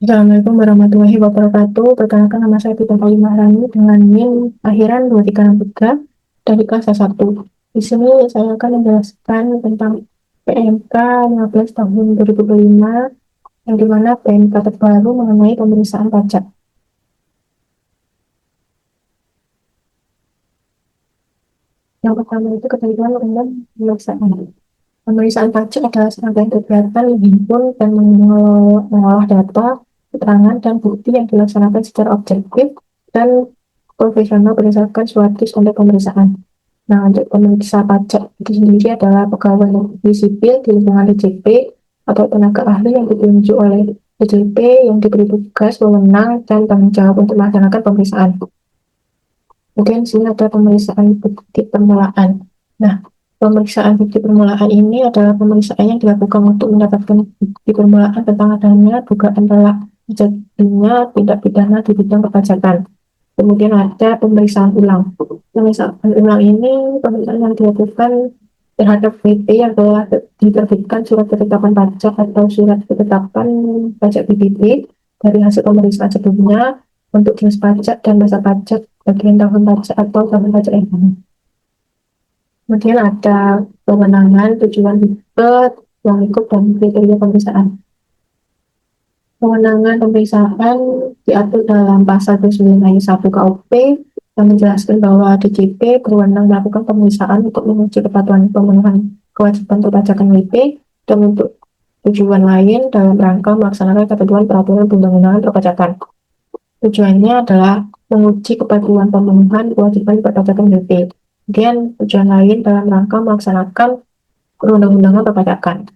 Assalamualaikum warahmatullahi wabarakatuh. Perkenalkan nama saya Tita Pauli Maharani dengan NIM akhiran 2363 dari kelas A1. Di sini saya akan menjelaskan tentang PMK 15 tahun 2025 yang dimana PMK terbaru mengenai pemeriksaan pajak. Yang pertama itu ketentuan umum pemeriksaan. Pemeriksaan pajak adalah serangkaian kegiatan yang menghimpun dan mengolah data, keterangan, dan bukti yang dilaksanakan secara objektif dan profesional berdasarkan suatu standar pemeriksaan. Nah, untuk pemeriksa pajak itu sendiri adalah pegawai negeri sipil di lingkungan DJP atau tenaga ahli yang ditunjuk oleh DJP yang diberi tugas, wewenang, dan tanggung jawab untuk melaksanakan pemeriksaan. Kemudian di sini ada pemeriksaan bukti permulaan. Nah, pemeriksaan bukti permulaan ini adalah pemeriksaan yang dilakukan untuk mendapatkan bukti permulaan tentang adanya dugaan telah terjadinya tindak pidana di bidang perpajakan. Kemudian ada pemeriksaan ulang. Pemeriksaan ulang ini pemeriksaan yang dilakukan terhadap WP yang telah diterbitkan surat ketetapan pajak atau surat ketetapan pajak PBB dari hasil pemeriksaan sebelumnya untuk jenis pajak dan masa pajak bagian tahun pajak atau tahun pajak yang sama. Kemudian ada kewenangan, tujuan ribet, yang ikut dan kriteria pemeriksaan. Kewenangan pemeriksaan diatur dalam pasal 29 ayat 1 KUP yang menjelaskan bahwa DJP berwenang melakukan pemeriksaan untuk menguji kepatuhan pemenuhan kewajiban perpajakan WP dan untuk tujuan lain dalam rangka melaksanakan ketentuan peraturan perundang-undangan perpajakan. Tujuannya adalah menguji kepatuhan pemenuhan kewajiban perpajakan WP. Kemudian tujuan lain dalam rangka melaksanakan perundang-undangan perpajakan.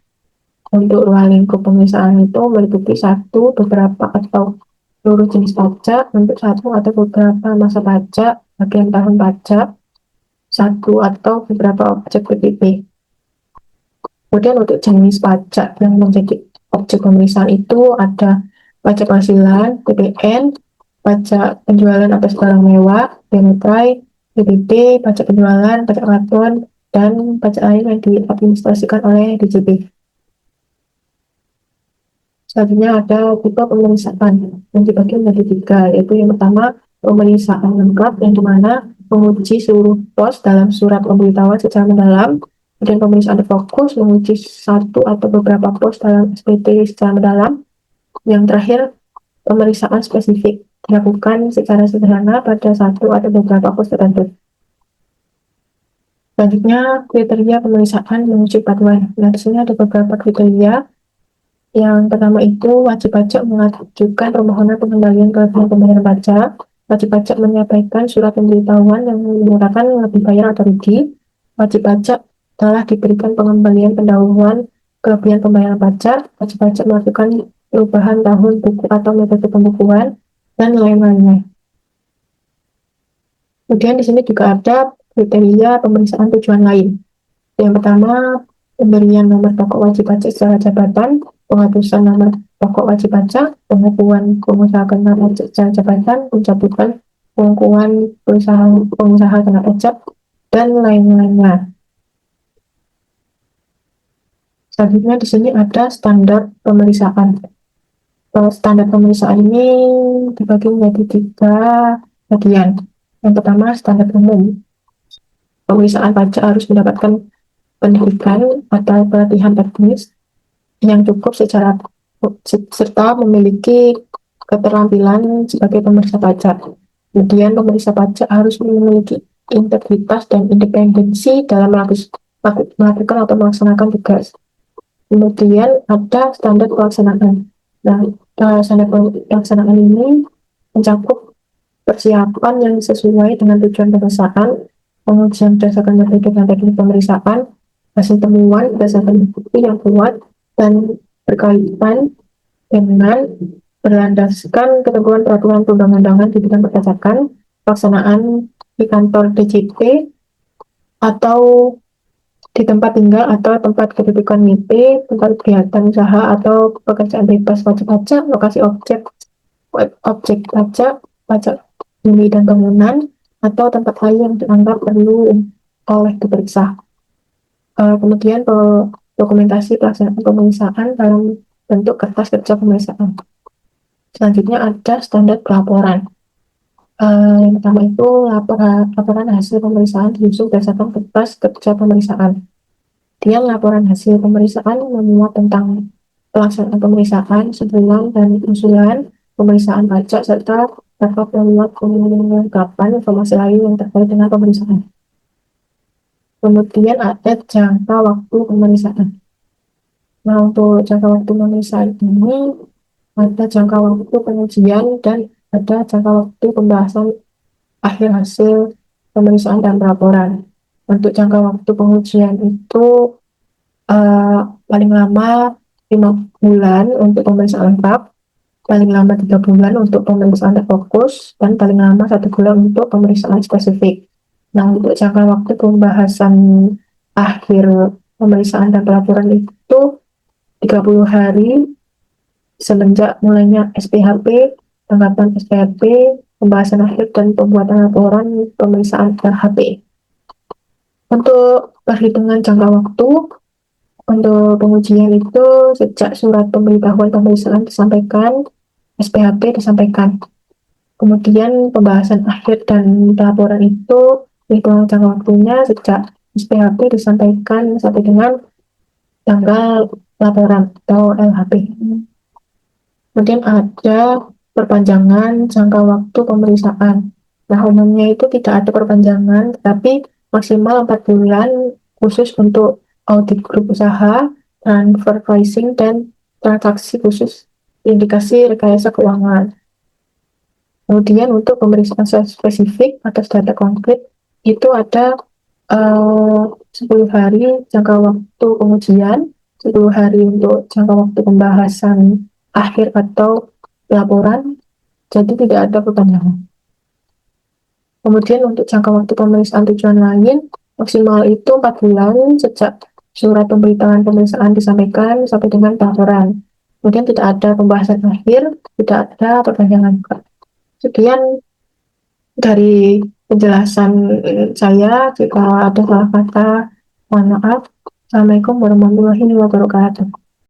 Untuk ruang lingkup pemeriksaan itu meliputi satu, beberapa atau seluruh jenis pajak, untuk satu atau beberapa masa pajak, bagian tahun pajak, satu atau beberapa objek PPP. Kemudian untuk jenis pajak yang menjadi objek pemeriksaan itu ada pajak penghasilan, PPN, pajak penjualan atas barang mewah, Benutrai, PBB, pajak penjualan, pajak karbon, dan pajak lain yang diadministrasikan oleh DJP. Selanjutnya ada tipe pemeriksaan yang dibagi menjadi tiga, yaitu yang pertama pemeriksaan lengkap yang dimana menguji seluruh pos dalam surat pemberitahuan secara mendalam. Kemudian pemeriksaan fokus menguji satu atau beberapa pos dalam SPT secara mendalam. Yang terakhir pemeriksaan spesifik dilakukan secara sederhana pada satu atau beberapa pos tertentu. Selanjutnya kriteria pemeriksaan menguji kepatuhan. Nah, di sini ada beberapa kriteria. Yang pertama itu wajib pajak mengajukan permohonan pengembalian kelebihan pembayaran pajak. Wajib pajak menyampaikan surat pemberitahuan yang menyatakan lebih bayar atau rugi. Wajib pajak telah diberikan pengembalian pendahuluan kelebihan pembayaran pajak. Wajib pajak melakukan perubahan tahun buku atau metode pembukuan dan lain-lainnya. Kemudian di sini juga ada kriteria pemeriksaan tujuan lain. Yang pertama, pemberian nomor pokok wajib pajak secara jabatan, penghapusan nomor pokok wajib pajak, pengukuhan pengusaha kena pajak secara jabatan, pencabutan pengukuhan pengusaha kena pajak, dan lain-lainnya. Selanjutnya di sini ada standar pemeriksaan. Standar pemeriksaan ini dibagi menjadi tiga bagian. Yang pertama, standar umum. Pemeriksaan pajak harus mendapatkan pendidikan atau pelatihan teknis yang cukup serta memiliki keterampilan sebagai pemeriksa pajak. Kemudian pemeriksa pajak harus memiliki integritas dan independensi dalam melakukan atau melaksanakan tugas. Kemudian ada standar pelaksanaan. Nah, standar pelaksanaan ini mencakup persiapan yang sesuai dengan tujuan pemeriksaan, pengujian berdasarkan metode dan teknik pemeriksaan, hasil temuan berdasarkan bukti yang kuat dan berkaitan dengan berlandaskan ketentuan peraturan perundang-undangan di bidang perpajakan, pelaksanaan di kantor DJP atau di tempat tinggal atau tempat kedudukan WP, tempat kegiatan usaha atau pekerjaan bebas wajib pajak, lokasi objek pajak, pajak bumi dan bangunan, atau tempat lain yang dianggap perlu oleh diperiksa. Kemudian dokumentasi pelaksanaan pemeriksaan dalam bentuk kertas kerja pemeriksaan. Selanjutnya ada standar pelaporan. Yang pertama itu laporan hasil pemeriksaan disusun berdasarkan kertas kerja pemeriksaan. Kemudian laporan hasil pemeriksaan memuat tentang pelaksanaan pemeriksaan, sebulan dan usulan pemeriksaan pajak serta dapat memuat pengungkapan informasi lain yang terkait dengan pemeriksaan. Kemudian ada jangka waktu pemeriksaan. Nah, untuk jangka waktu pemeriksaan ini ada jangka waktu pengujian dan ada jangka waktu pembahasan akhir hasil pemeriksaan dan laporan. Untuk jangka waktu pengujian itu paling lama 5 bulan untuk pemeriksaan lengkap, paling lama 3 bulan untuk pemeriksaan terfokus, dan paling lama 1 bulan untuk pemeriksaan spesifik. Nah, untuk jangka waktu pembahasan akhir pemeriksaan dan pelaporan itu 30 hari semenjak mulainya SPHP, tanggapan SPHP, pembahasan akhir dan pembuatan laporan pemeriksaan RHP. Untuk perhitungan jangka waktu, untuk pengujian itu sejak surat pemberitahuan pemeriksaan disampaikan, SPHP disampaikan. Kemudian pembahasan akhir dan laporan itu perhitungan jangka waktunya sejak SPHP disampaikan sampai dengan tanggal laporan atau LHP. Kemudian ada perpanjangan jangka waktu pemeriksaan. Nah, umumnya itu tidak ada perpanjangan, tapi maksimal 4 bulan khusus untuk audit grup usaha, transfer pricing, dan transaksi khusus indikasi rekayasa keuangan. Kemudian untuk pemeriksaan spesifik atas data konkret itu ada 10 hari jangka waktu pengujian, 10 hari untuk jangka waktu pembahasan akhir atau laporan, jadi tidak ada perpanjangan. Kemudian untuk jangka waktu pemeriksaan tujuan lain, maksimal itu 4 bulan sejak surat pemberitahuan pemeriksaan disampaikan sampai dengan laporan. Kemudian tidak ada pembahasan akhir, tidak ada perpanjangan. Sekian dari penjelasan saya. Jika ada salah kata, mohon maaf. Assalamualaikum warahmatullahi wabarakatuh.